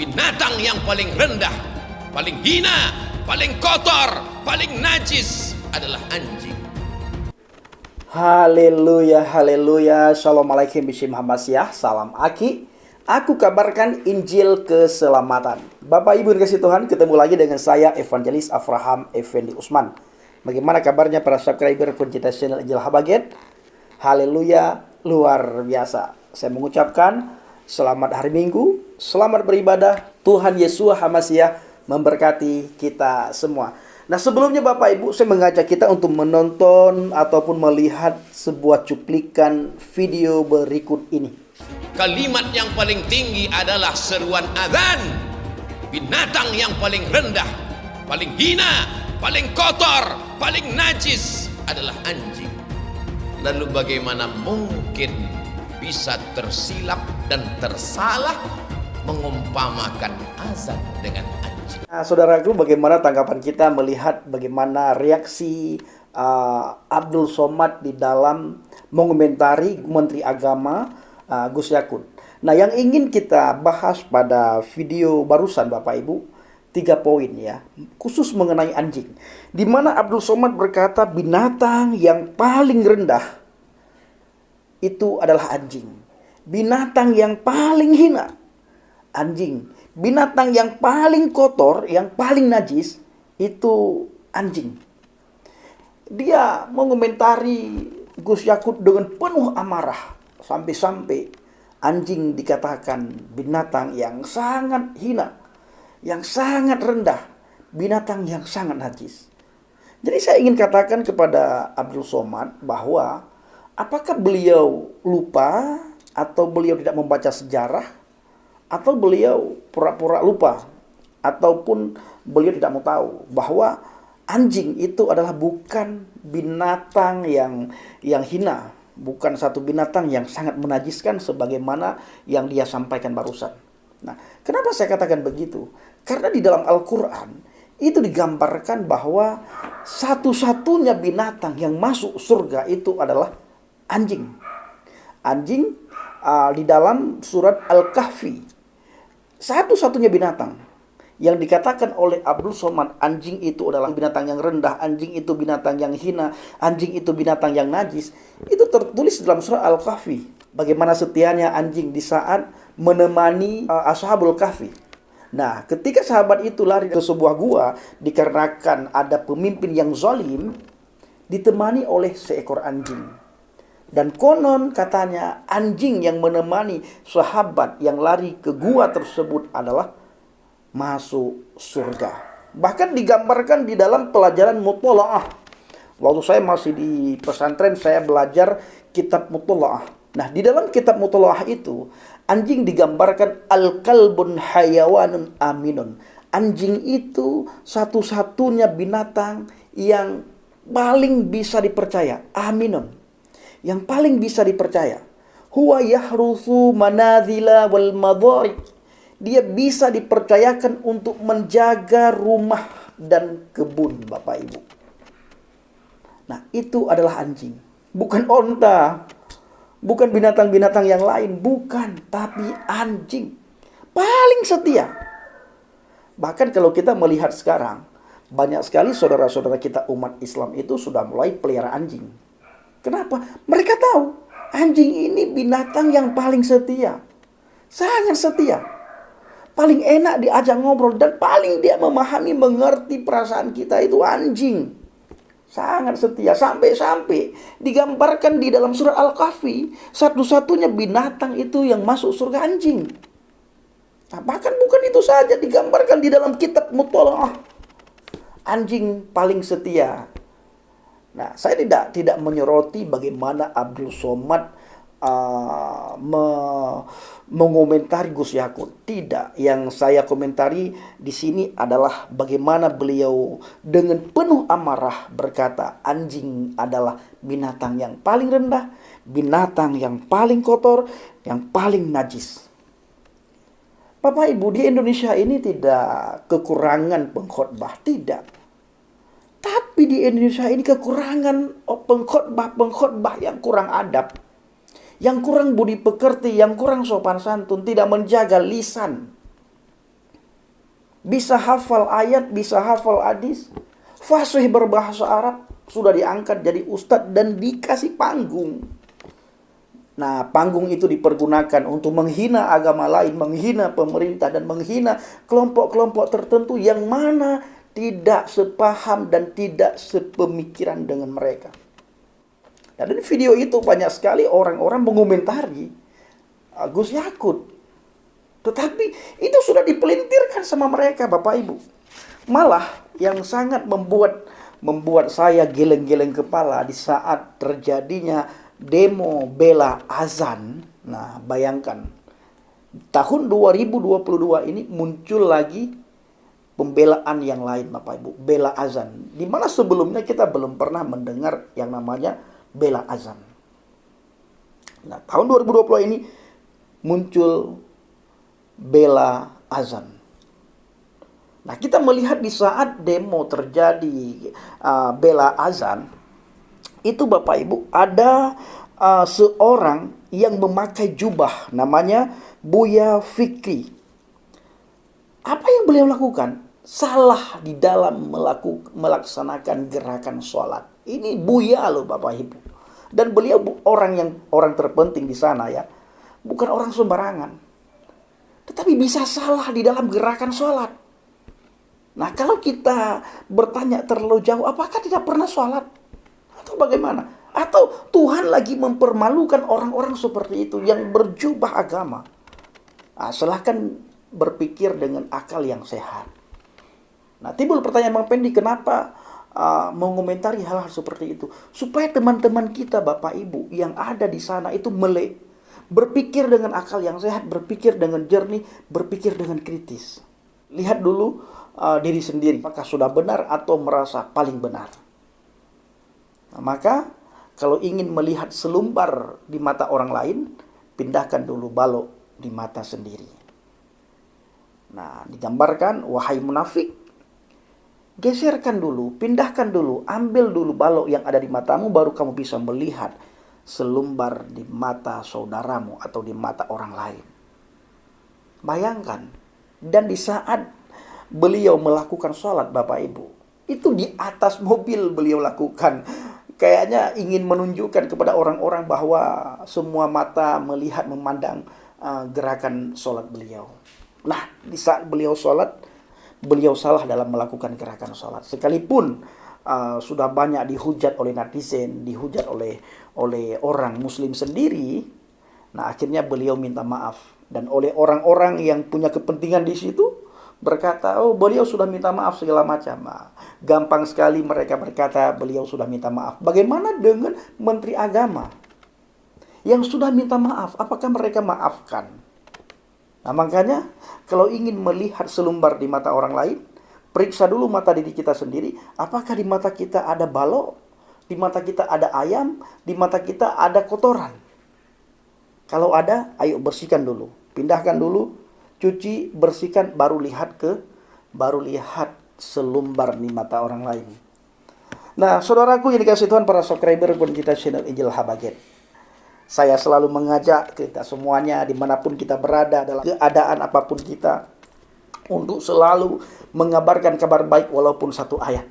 binatang yang paling rendah, paling hina, paling kotor, paling najis adalah anjing. Haleluya, haleluya. Assalamualaikum bismillahirrahmanirrahim. Salam Aki. Aku kabarkan Injil keselamatan. Bapak Ibu dikasih Tuhan, ketemu lagi dengan saya Evangelis Avraham Effendi Usman. Bagaimana kabarnya para subscriber pencinta channel Injil Habaget? Haleluya, luar biasa. Saya mengucapkan selamat hari Minggu, selamat beribadah. Tuhan Yesus HaMasiah memberkati kita semua. Nah, sebelumnya Bapak Ibu, saya mengajak kita untuk menonton ataupun melihat sebuah cuplikan video berikut ini. Kalimat yang paling tinggi adalah seruan azan. Binatang yang paling rendah, paling hina, paling kotor, paling najis adalah anjing. Lalu bagaimana mungkin bisa tersilap dan tersalah mengumpamakan azan dengan anjing? Nah, saudaraku, bagaimana tanggapan kita melihat bagaimana reaksi Abdul Somad di dalam mengomentari Menteri Agama Gus Yakut. Nah, yang ingin kita bahas pada video barusan Bapak Ibu, 3 poin ya, khusus mengenai anjing. Di mana Abdul Somad berkata binatang yang paling rendah itu adalah anjing. Binatang yang paling hina, anjing. Binatang yang paling kotor, yang paling najis, itu anjing. Dia mengomentari Gus Yakut dengan penuh amarah. Sampai-sampai anjing dikatakan binatang yang sangat hina, yang sangat rendah, binatang yang sangat najis. Jadi saya ingin katakan kepada Abdul Somad bahwa apakah beliau lupa atau beliau tidak membaca sejarah, atau beliau pura-pura lupa, ataupun beliau tidak mau tahu bahwa anjing itu adalah bukan binatang yang hina, bukan satu binatang yang sangat menajiskan sebagaimana yang dia sampaikan barusan. Nah, kenapa saya katakan begitu? Karena di dalam Al-Quran itu digambarkan bahwa satu-satunya binatang yang masuk surga itu adalah anjing. Anjing di dalam surat Al-Kahfi, satu-satunya binatang yang dikatakan oleh Abdul Somad anjing itu adalah binatang yang rendah, anjing itu binatang yang hina, anjing itu binatang yang najis, itu tertulis dalam surah Al-Kahfi. Bagaimana setianya anjing di saat menemani Ashabul Kahfi. Nah, ketika sahabat itu lari ke sebuah gua dikarenakan ada pemimpin yang zalim, ditemani oleh seekor anjing. Dan konon katanya anjing yang menemani sahabat yang lari ke gua tersebut adalah masuk surga. Bahkan digambarkan di dalam pelajaran mutola'ah. Waktu saya masih di pesantren, saya belajar kitab mutola'ah. Nah, di dalam kitab mutola'ah itu, anjing digambarkan al-kalbun hayawanun aminun. Anjing itu satu-satunya binatang yang paling bisa dipercaya. Aminun. Yang paling bisa dipercaya. Huwa yahrusu manazila wal madhari. Dia bisa dipercayakan untuk menjaga rumah dan kebun, Bapak Ibu. Nah, itu adalah anjing. Bukan onta. Bukan binatang-binatang yang lain. Bukan. Tapi anjing. Paling setia. Bahkan kalau kita melihat sekarang, banyak sekali saudara-saudara kita umat Islam itu sudah mulai pelihara anjing. Kenapa? Mereka tahu. Anjing ini binatang yang paling setia. Sangat setia. Paling enak diajak ngobrol dan paling dia memahami, mengerti perasaan kita itu anjing. Sangat setia. Sampai-sampai digambarkan di dalam surah Al-Kahfi, satu-satunya binatang itu yang masuk surga anjing. Nah, bahkan bukan itu saja, digambarkan di dalam kitab Mutola'ah. Anjing paling setia. Nah, saya tidak menyoroti bagaimana Abdul Somad mengomentari Gus Yakut. Tidak, yang saya komentari di sini adalah bagaimana beliau dengan penuh amarah berkata anjing adalah binatang yang paling rendah, binatang yang paling kotor, yang paling najis. Bapak Ibu, di Indonesia ini tidak kekurangan pengkhotbah, tidak. Tapi di Indonesia ini kekurangan pengkhotbah yang kurang adab, yang kurang budi pekerti, yang kurang sopan santun, tidak menjaga lisan. bisa hafal ayat, bisa hafal hadis, fasih berbahasa Arab, sudah diangkat jadi ustadz dan dikasih panggung. Nah, panggung itu dipergunakan untuk menghina agama lain, menghina pemerintah, dan menghina kelompok-kelompok tertentu yang mana tidak sepaham dan tidak sepemikiran dengan mereka. Nah, dari video itu banyak sekali orang-orang mengomentari Gus Yakut. Tetapi itu sudah dipelintirkan sama mereka, Bapak Ibu. Malah yang sangat membuat saya geleng-geleng kepala di saat terjadinya demo bela azan. Nah, bayangkan tahun 2022 ini muncul lagi pembelaan yang lain, Bapak Ibu, bela azan. Di mana sebelumnya kita belum pernah mendengar yang namanya bela azan. Nah, tahun 2020 ini muncul bela azan. Nah, kita melihat di saat demo terjadi bela azan, itu Bapak Ibu ada seorang yang memakai jubah namanya Buya Fikri. Apa yang beliau lakukan? Salah di dalam melaksanakan gerakan sholat. Ini Buya loh Bapak Ibu. Dan beliau orang terpenting di sana ya. Bukan orang sembarangan. Tetapi bisa salah di dalam gerakan sholat. Nah, kalau kita bertanya terlalu jauh, apakah tidak pernah sholat? Atau bagaimana? Atau Tuhan lagi mempermalukan orang-orang seperti itu yang berjubah agama? Nah, silahkan berpikir dengan akal yang sehat. Nah, timbul pertanyaan Bang Pendi, kenapa mengomentari hal-hal seperti itu? Supaya teman-teman kita, Bapak Ibu, yang ada di sana itu melek. Berpikir dengan akal yang sehat, berpikir dengan jernih, berpikir dengan kritis. Lihat dulu diri sendiri, apakah sudah benar atau merasa paling benar. Nah, maka kalau ingin melihat selumbar di mata orang lain, pindahkan dulu balok di mata sendiri. Nah, digambarkan, wahai munafik, geserkan dulu, pindahkan dulu, ambil dulu balok yang ada di matamu, baru kamu bisa melihat selumbar di mata saudaramu atau di mata orang lain. Bayangkan, dan di saat beliau melakukan sholat, Bapak Ibu, itu di atas mobil beliau lakukan. Kayaknya ingin menunjukkan kepada orang-orang bahwa semua mata melihat, memandang gerakan sholat beliau. Nah, di saat beliau sholat, beliau salah dalam melakukan gerakan sholat. Sekalipun sudah banyak dihujat oleh netizen, dihujat oleh orang muslim sendiri, nah akhirnya beliau minta maaf. Dan oleh orang-orang yang punya kepentingan di situ, berkata, oh beliau sudah minta maaf segala macam. Nah, gampang sekali mereka berkata beliau sudah minta maaf. Bagaimana dengan Menteri Agama yang sudah minta maaf? Apakah mereka maafkan? Nah, makanya kalau ingin melihat selumbar di mata orang lain, periksa dulu mata diri kita sendiri. Apakah di mata kita ada balok? Di mata kita ada ayam? Di mata kita ada kotoran? Kalau ada, ayo bersihkan dulu. Pindahkan dulu, cuci, bersihkan, baru lihat selumbar di mata orang lain. Nah, saudaraku yang dikasih Tuhan, para subscriber kita channel Injil Habaget, saya selalu mengajak kita semuanya dimanapun kita berada, dalam keadaan apapun kita, untuk selalu mengabarkan kabar baik walaupun satu ayat.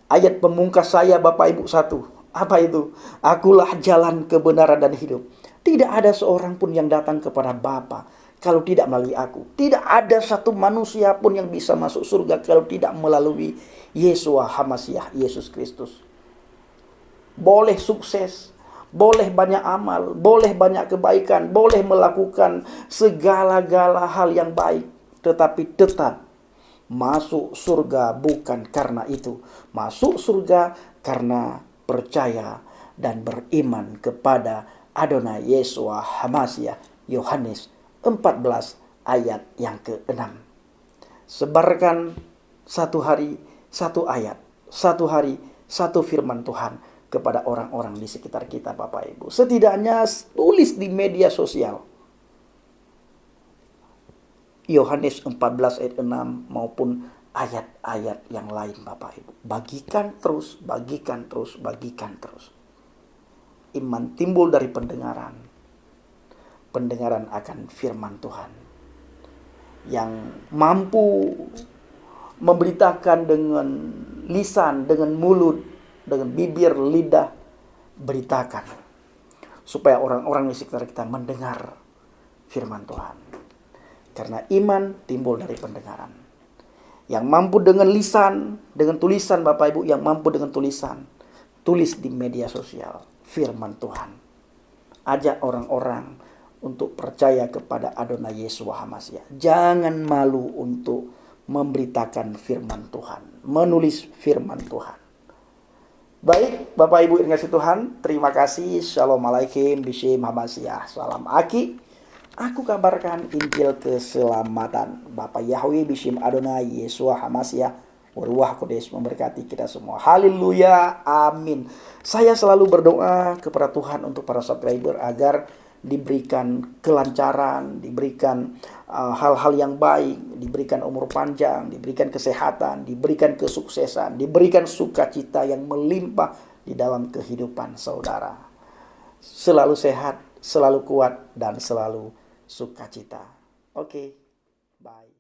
Ayat pemungkas saya, Bapak Ibu, satu. Apa itu? Akulah jalan, kebenaran, dan hidup. Tidak ada seorang pun yang datang kepada Bapa kalau tidak melalui aku. Tidak ada satu manusia pun yang bisa masuk surga kalau tidak melalui Yeshua HaMashiach, Yesus Kristus. Boleh sukses, boleh banyak amal, boleh banyak kebaikan, boleh melakukan segala-gala hal yang baik, tetapi tetap masuk surga bukan karena itu. Masuk surga karena percaya dan beriman kepada Adonai Yeshua HaMashiach. Yohanes 14 ayat yang ke-6. Sebarkan satu hari satu ayat, satu hari satu firman Tuhan kepada orang-orang di sekitar kita, Bapak Ibu. Setidaknya tulis di media sosial Yohanes 14 ayat 6 maupun ayat-ayat yang lain, Bapak Ibu. Bagikan terus, bagikan terus, bagikan terus. Iman timbul dari pendengaran. Pendengaran akan firman Tuhan. yang mampu memberitakan dengan lisan, dengan mulut, dengan bibir, lidah, beritakan. Supaya orang-orang di sekitar kita mendengar firman Tuhan. Karena iman timbul dari pendengaran. Yang mampu dengan lisan, dengan tulisan Bapak Ibu, yang mampu dengan tulisan, tulis di media sosial firman Tuhan. Ajak orang-orang untuk percaya kepada Adonai Yeshua HaMashiach. Jangan malu untuk memberitakan firman Tuhan, menulis firman Tuhan. Baik, Bapak Ibu yang kasih Tuhan, terima kasih. Shalom alaikum bishem HaMashiach. Salam Aki. Aku kabarkan Injil keselamatan. Bapak Yahweh bishem Adonai Yeshua HaMashiach. Ruach Kudus memberkati kita semua. Haleluya. Amin. Saya selalu berdoa kepada Tuhan untuk para subscriber agar diberikan kelancaran, diberikan hal-hal yang baik, diberikan umur panjang, diberikan kesehatan, diberikan kesuksesan, diberikan sukacita yang melimpah di dalam kehidupan saudara. Selalu sehat, selalu kuat, dan selalu sukacita. Oke, bye.